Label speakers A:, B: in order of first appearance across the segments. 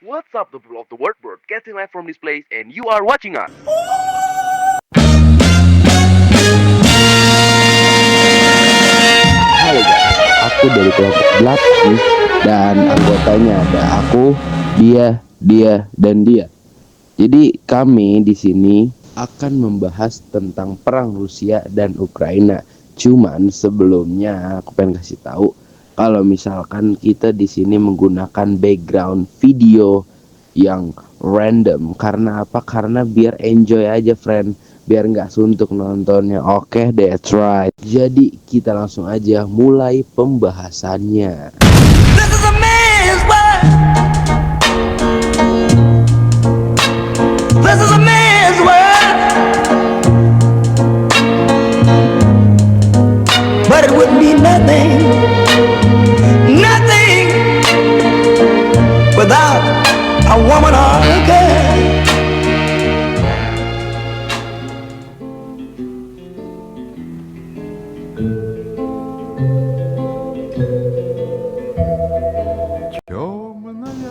A: What's up, the people of the world? Broadcasting live from this place, and you are watching us.
B: Halo guys, aku dari kelompok 8 dan anggotanya ada aku, dan dia. Jadi kami di sini akan membahas tentang perang Rusia dan Ukraina. Cuman sebelumnya aku pengen kasih tahu kalau misalkan kita di sini menggunakan background video yang random. Karena apa? Karena biar enjoy aja friend, biar nggak suntuk nontonnya. Oke, that's right. Jadi kita langsung aja mulai pembahasannya.
C: This is a man's world. This is a man's world. But it wouldn't be nothing, nothing without a woman or a girl.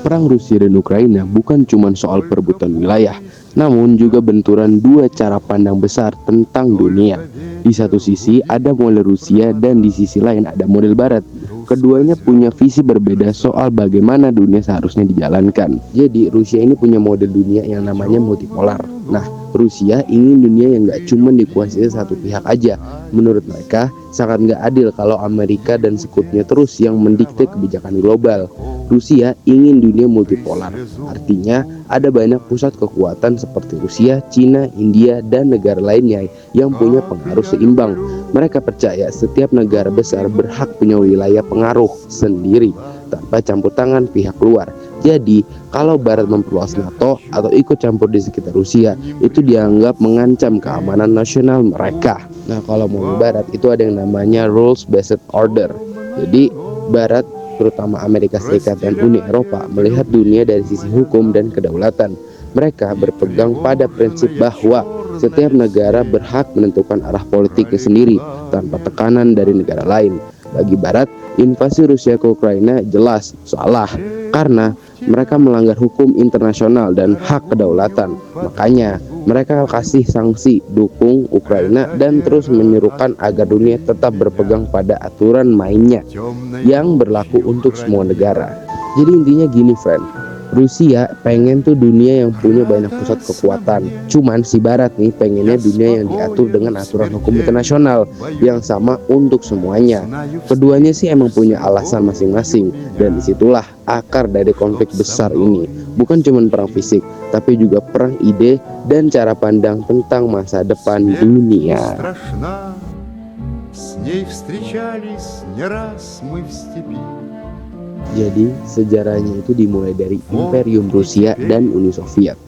B: Perang Rusia dan Ukraina bukan cuma soal perebutan wilayah, namun juga benturan dua cara pandang besar tentang dunia. Di satu sisi ada model Rusia dan di sisi lain ada model Barat. Keduanya punya visi berbeda soal bagaimana dunia seharusnya dijalankan. Jadi Rusia ini punya model dunia yang namanya multipolar. Nah, Rusia ingin dunia yang gak cuma dikuasai satu pihak aja. Menurut mereka, sangat gak adil kalau Amerika dan sekutunya terus yang mendikte kebijakan global. Rusia ingin dunia multipolar, artinya ada banyak pusat kekuatan seperti Rusia, Cina, India, dan negara lainnya yang punya pengaruh seimbang. Mereka percaya setiap negara besar berhak punya wilayah pengaruh sendiri tanpa campur tangan pihak luar. Jadi, kalau Barat memperluas NATO atau ikut campur di sekitar Rusia, itu dianggap mengancam keamanan nasional mereka. Nah, kalau mau Barat itu ada yang namanya rules-based order. Jadi, Barat terutama Amerika Serikat dan Uni Eropa melihat dunia dari sisi hukum dan kedaulatan. Mereka berpegang pada prinsip bahwa setiap negara berhak menentukan arah politiknya sendiri tanpa tekanan dari negara lain. Bagi Barat, invasi Rusia ke Ukraina jelas salah karena mereka melanggar hukum internasional dan hak kedaulatan. Makanya mereka kasih sanksi, dukung Ukraina, dan terus menyerukan agar dunia tetap berpegang pada aturan mainnya yang berlaku untuk semua negara. Jadi intinya gini friend, Rusia pengen tuh dunia yang punya banyak pusat kekuatan. Cuman si Barat nih pengennya dunia yang diatur dengan aturan hukum internasional yang sama untuk semuanya. Keduanya sih emang punya alasan masing-masing, dan disitulah akar dari konflik besar ini. Bukan cuma perang fisik, tapi juga perang ide dan cara pandang tentang masa depan dunia. Jadi sejarahnya itu dimulai dari Imperium Rusia dan Uni Soviet.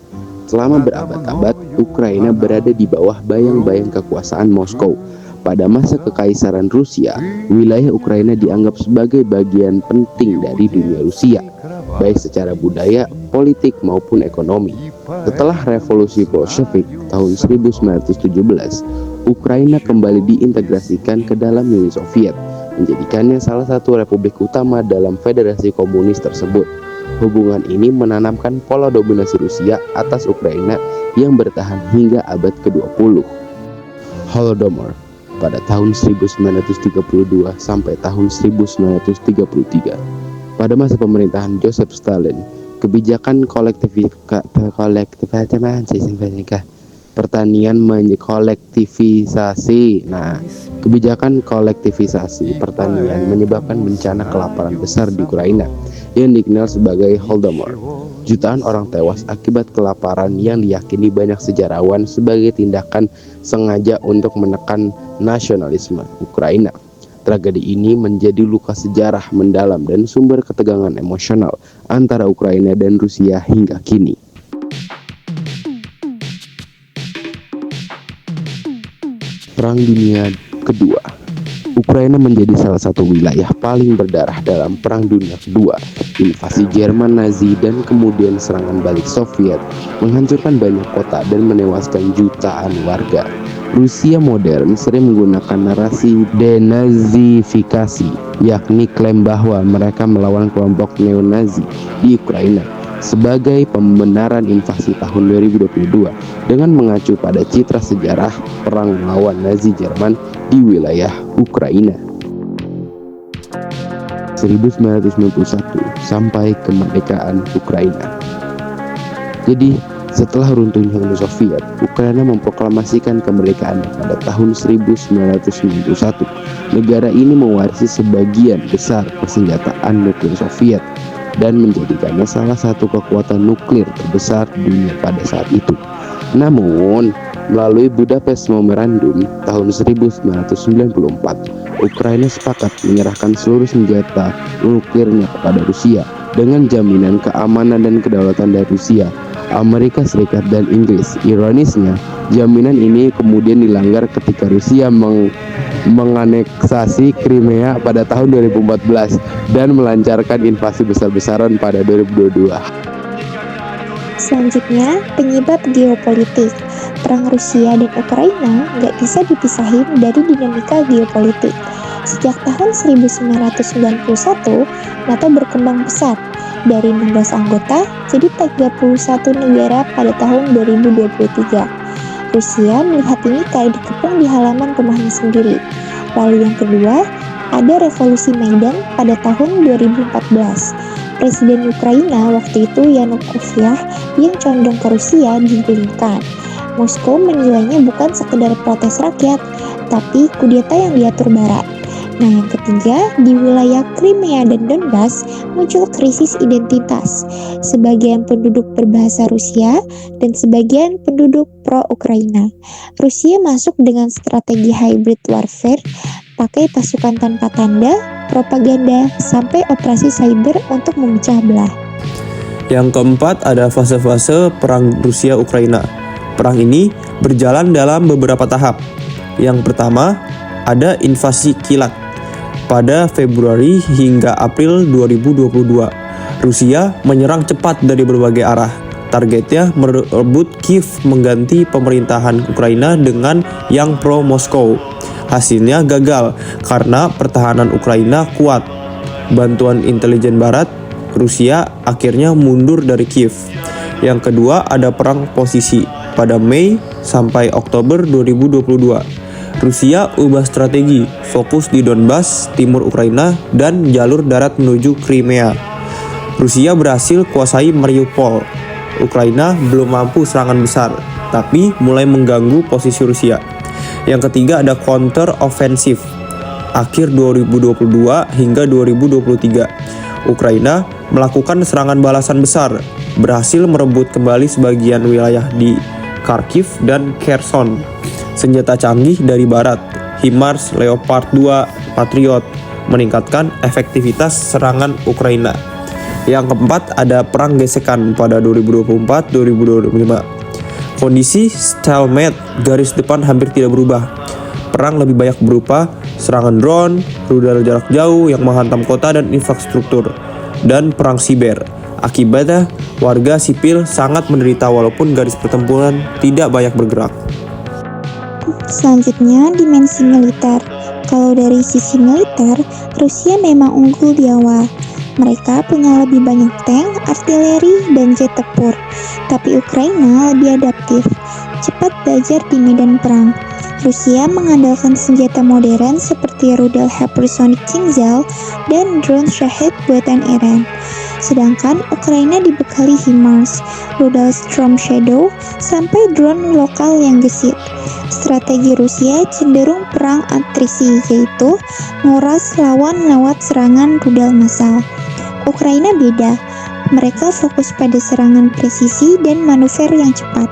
B: Selama berabad-abad, Ukraina berada di bawah bayang-bayang kekuasaan Moskow. Pada masa kekaisaran Rusia, wilayah Ukraina dianggap sebagai bagian penting dari dunia Rusia, baik secara budaya, politik maupun ekonomi. Setelah revolusi Bolshevik tahun 1917, Ukraina kembali diintegrasikan ke dalam Uni Soviet, menjadikannya salah satu republik utama dalam federasi komunis tersebut. Hubungan ini menanamkan pola dominasi Rusia atas Ukraina yang bertahan hingga abad ke-20. Holodomor pada tahun 1932 sampai tahun 1933. Pada masa pemerintahan Joseph Stalin, kebijakan kebijakan kolektivisasi pertanian menyebabkan bencana kelaparan besar di Ukraina yang dikenal sebagai Holodomor. Jutaan orang tewas akibat kelaparan yang diyakini banyak sejarawan sebagai tindakan sengaja untuk menekan nasionalisme Ukraina. Tragedi ini menjadi luka sejarah mendalam dan sumber ketegangan emosional antara Ukraina dan Rusia hingga kini. Perang Dunia Kedua. Ukraina menjadi salah satu wilayah paling berdarah dalam Perang Dunia Kedua. Invasi Jerman Nazi dan kemudian serangan balik Soviet menghancurkan banyak kota dan menewaskan jutaan warga. Rusia modern sering menggunakan narasi denazifikasi, yakni klaim bahwa mereka melawan kelompok neo-Nazi di Ukraina. sebagai pembenaran invasi tahun 2022 dengan mengacu pada citra sejarah perang melawan Nazi Jerman di wilayah Ukraina. 1991 sampai kemerdekaan Ukraina. Jadi, setelah runtuhnya Uni Soviet, Ukraina memproklamasikan kemerdekaannya pada tahun 1991. Negara ini mewarisi sebagian besar persenjataan nuklir Soviet dan menjadikannya salah satu kekuatan nuklir terbesar di dunia pada saat itu. Namun, melalui Budapest Memorandum tahun 1994, Ukraina sepakat menyerahkan seluruh senjata nuklirnya kepada Rusia dengan jaminan keamanan dan kedaulatan dari Rusia, Amerika Serikat, dan Inggris. Ironisnya, jaminan ini kemudian dilanggar ketika Rusia menganeksasi Crimea pada tahun 2014 dan melancarkan invasi besar-besaran pada 2022.
D: Selanjutnya, penyebab geopolitik. Perang Rusia dan Ukraina nggak bisa dipisahin dari dinamika geopolitik. Sejak tahun 1991, NATO berkembang pesat dari 16 anggota jadi 31 negara pada tahun 2023. Rusia melihat ini kayak dikepung di halaman rumahnya sendiri. Lalu yang kedua, ada revolusi Maidan pada tahun 2014. Presiden Ukraina waktu itu Yanukovych yang condong ke Rusia digulingkan. Moskow menilainya bukan sekedar protes rakyat, tapi kudeta yang diatur Barat. Nah, yang ketiga, di wilayah Crimea dan Donbas muncul krisis identitas. Sebagian penduduk berbahasa Rusia dan sebagian penduduk pro-Ukraina. Rusia masuk dengan strategi hybrid warfare, pakai pasukan tanpa tanda, propaganda, sampai operasi cyber untuk memecah belah.
E: Yang keempat, ada fase-fase perang Rusia-Ukraina. Perang ini berjalan dalam beberapa tahap. Yang pertama, ada invasi kilat. Pada Februari hingga April 2022, Rusia menyerang cepat dari berbagai arah. Targetnya merebut Kiev mengganti pemerintahan Ukraina dengan yang pro-Moskow. Hasilnya gagal karena pertahanan Ukraina kuat. Bantuan intelijen Barat, Rusia akhirnya mundur dari Kiev. Yang kedua, ada perang posisi. Pada Mei sampai Oktober 2022, Rusia ubah strategi, fokus di Donbas, timur Ukraina, dan jalur darat menuju Crimea. Rusia berhasil kuasai Mariupol. Ukraina belum mampu serangan besar, tapi mulai mengganggu posisi Rusia. Yang ketiga, ada counter offensive. Akhir 2022 hingga 2023, Ukraina melakukan serangan balasan besar, berhasil merebut kembali sebagian wilayah di Kharkiv dan Kherson. Senjata canggih dari Barat, HIMARS, Leopard 2, Patriot, meningkatkan efektivitas serangan Ukraina. Yang keempat, ada perang gesekan pada 2024-2025. Kondisi stalemate, garis depan hampir tidak berubah. Perang lebih banyak berupa serangan drone, rudal jarak jauh yang menghantam kota dan infrastruktur, dan perang siber. Akibatnya, warga sipil sangat menderita walaupun garis pertempuran tidak banyak bergerak.
D: Selanjutnya, dimensi militer. Kalau dari sisi militer, Rusia memang unggul di awal. Mereka punya lebih banyak tank, artileri, dan jet tempur. Tapi Ukraina lebih adaptif, cepat belajar di medan perang. Rusia mengandalkan senjata modern seperti rudal hypersonic Kinzhal dan drone Shahed buatan Iran. Sedangkan Ukraina dibekali HIMARS, rudal Storm Shadow, sampai drone lokal yang gesit. Strategi Rusia cenderung perang atrisi, yaitu nguras lawan lewat serangan rudal massal. Ukraina beda, mereka fokus pada serangan presisi dan manuver yang cepat.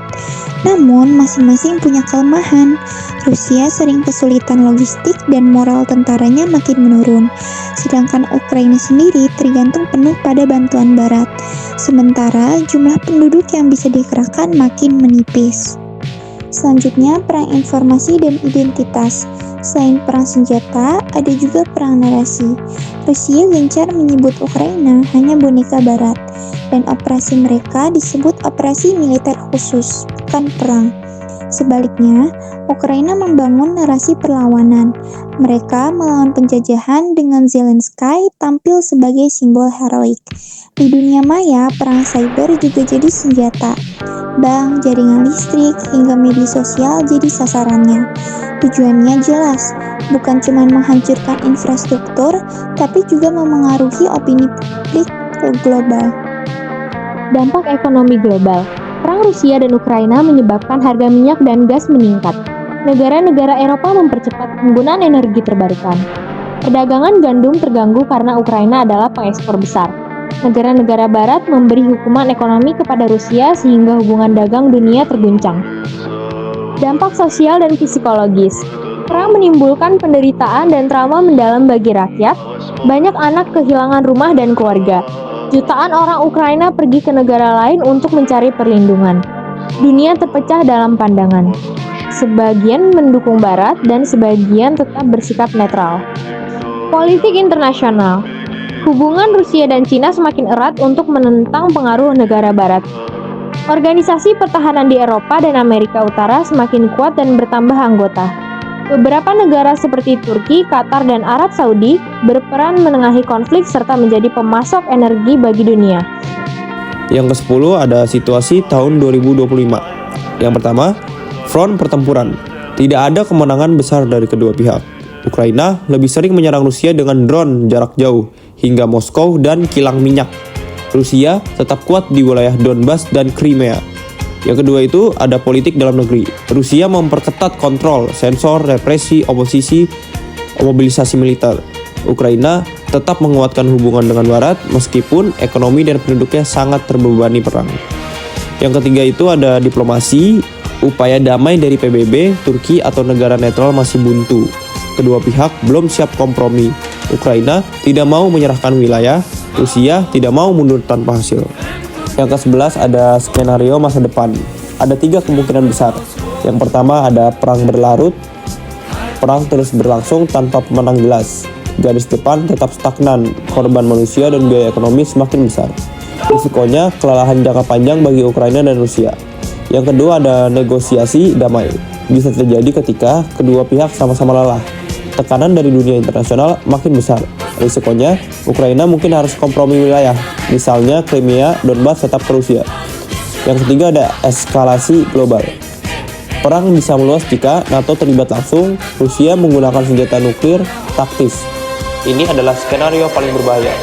D: Namun, masing-masing punya kelemahan. Rusia sering kesulitan logistik dan moral tentaranya makin menurun. Sedangkan Ukraina sendiri tergantung penuh pada bantuan Barat. Sementara, jumlah penduduk yang bisa dikerahkan makin menipis. Selanjutnya, perang informasi dan identitas. Selain perang senjata, ada juga perang narasi. Rusia gencar menyebut Ukraina hanya boneka Barat, dan operasi mereka disebut operasi militer khusus, bukan perang. Sebaliknya, Ukraina membangun narasi perlawanan. Mereka melawan penjajahan dengan Zelensky tampil sebagai simbol heroik. Di dunia maya, perang cyber juga jadi senjata. Bank, jaringan listrik, hingga media sosial jadi sasarannya. Tujuannya jelas, bukan cuma menghancurkan infrastruktur, tapi juga memengaruhi opini publik global.
F: Dampak ekonomi global. Perang Rusia dan Ukraina menyebabkan harga minyak dan gas meningkat. Negara-negara Eropa mempercepat penggunaan energi terbarukan. Perdagangan gandum terganggu karena Ukraina adalah pengekspor besar. Negara-negara barat memberi hukuman ekonomi kepada Rusia sehingga hubungan dagang dunia terguncang. Dampak sosial dan psikologis. Perang menimbulkan penderitaan dan trauma mendalam bagi rakyat. Banyak anak kehilangan rumah dan keluarga. Jutaan orang Ukraina pergi ke negara lain untuk mencari perlindungan. Dunia terpecah dalam pandangan. Sebagian mendukung Barat dan sebagian tetap bersikap netral. Politik internasional. Hubungan Rusia dan Cina semakin erat untuk menentang pengaruh negara Barat. Organisasi pertahanan di Eropa dan Amerika Utara semakin kuat dan bertambah anggota. Beberapa negara seperti Turki, Qatar, dan Arab Saudi berperan menengahi konflik serta menjadi pemasok energi bagi dunia.
E: Yang ke-10 ada situasi tahun 2025. Yang pertama, front pertempuran. Tidak ada kemenangan besar dari kedua pihak. Ukraina lebih sering menyerang Rusia dengan drone jarak jauh hingga Moskow dan kilang minyak. Rusia tetap kuat di wilayah Donbas dan Crimea. Yang kedua itu ada politik dalam negeri. Rusia memperketat kontrol, sensor, represi, oposisi, mobilisasi militer. Ukraina tetap menguatkan hubungan dengan Barat meskipun ekonomi dan penduduknya sangat terbebani perang. Yang ketiga itu ada diplomasi. Upaya damai dari PBB, Turki atau negara netral masih buntu. Kedua pihak belum siap kompromi. Ukraina tidak mau menyerahkan wilayah, Rusia tidak mau mundur tanpa hasil. Yang ke-11 ada skenario masa depan. Ada 3 kemungkinan besar. Yang pertama ada perang berlarut. Perang terus berlangsung tanpa pemenang jelas. Garis depan tetap stagnan, korban manusia dan biaya ekonomi semakin besar. Risikonya kelelahan jangka panjang bagi Ukraina dan Rusia. Yang kedua ada negosiasi damai. Bisa terjadi ketika kedua pihak sama-sama lelah. Tekanan dari dunia internasional makin besar. Risikonya, Ukraina mungkin harus kompromi wilayah, misalnya Crimea, Donbas tetap ke Rusia. Yang ketiga ada eskalasi global. Perang bisa meluas jika NATO terlibat langsung, Rusia menggunakan senjata nuklir taktis. Ini adalah skenario paling berbahaya.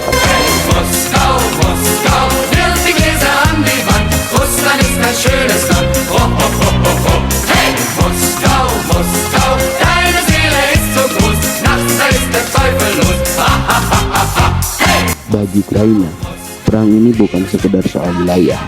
G: Moskau, Moskau, wirf die Gläser an die Wand. Russland ist ein schönes Land. Ho, ho, ho, ho, ho. Hey, Moskau, Moskau, deine Seele ist so groß. Nachts da ist der Teufel los. Ha, ha, ha, ha, ha. Hey!
B: Bagi Ukraina, perang ini bukan sekedar soal wilayah,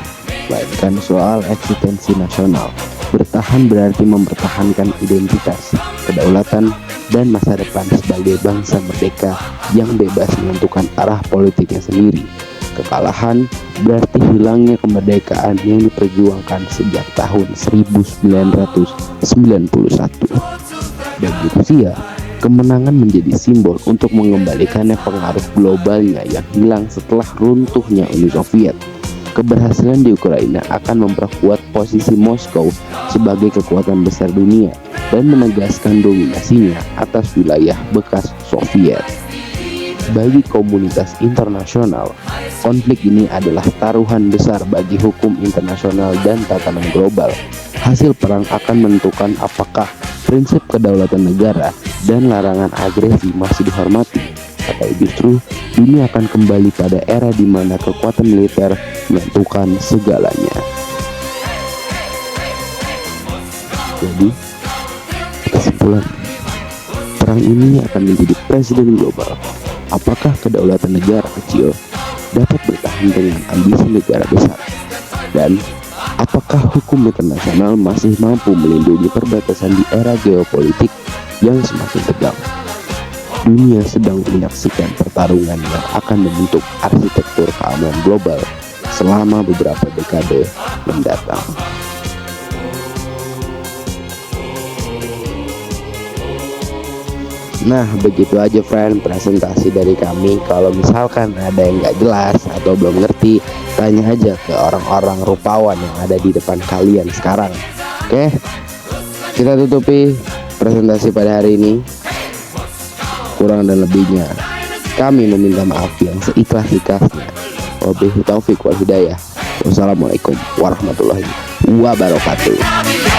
B: melainkan soal eksistensi nasional. Bertahan berarti mempertahankan identitas, kedaulatan, dan masa depan sebagai bangsa merdeka yang bebas menentukan arah politiknya sendiri. Kekalahan berarti hilangnya kemerdekaan yang diperjuangkan sejak tahun 1991. Bagi Rusia, kemenangan menjadi simbol untuk mengembalikannya pengaruh globalnya yang hilang setelah runtuhnya Uni Soviet. Keberhasilan di Ukraina akan memperkuat posisi Moskow sebagai kekuatan besar dunia dan menegaskan dominasinya atas wilayah bekas Soviet. Bagi komunitas internasional, konflik ini adalah taruhan besar bagi hukum internasional dan tatanan global. Hasil perang akan menentukan apakah prinsip kedaulatan negara dan larangan agresi masih dihormati, atau justru dunia akan kembali pada era di mana kekuatan militer menentukan segalanya. Jadi, kesimpulan, perang ini akan menjadi presiden global. Apakah kedaulatan negara kecil dapat bertahan dengan ambisi negara besar? Dan apakah hukum internasional masih mampu melindungi perbatasan di era geopolitik yang semakin tegang? Dunia sedang menyaksikan pertarungan yang akan membentuk arsitektur keamanan global selama beberapa dekade mendatang. Nah, begitu aja friend presentasi dari kami. Kalau misalkan ada yang gak jelas atau belum ngerti, tanya aja ke orang-orang rupawan yang ada di depan kalian sekarang. Oke? Kita tutupi presentasi pada hari ini. Kurang dan lebihnya kami meminta maaf yang seikhlas-ikhlasnya. Wabillahi taufik wal hidayah. Wassalamualaikum warahmatullahi wabarakatuh.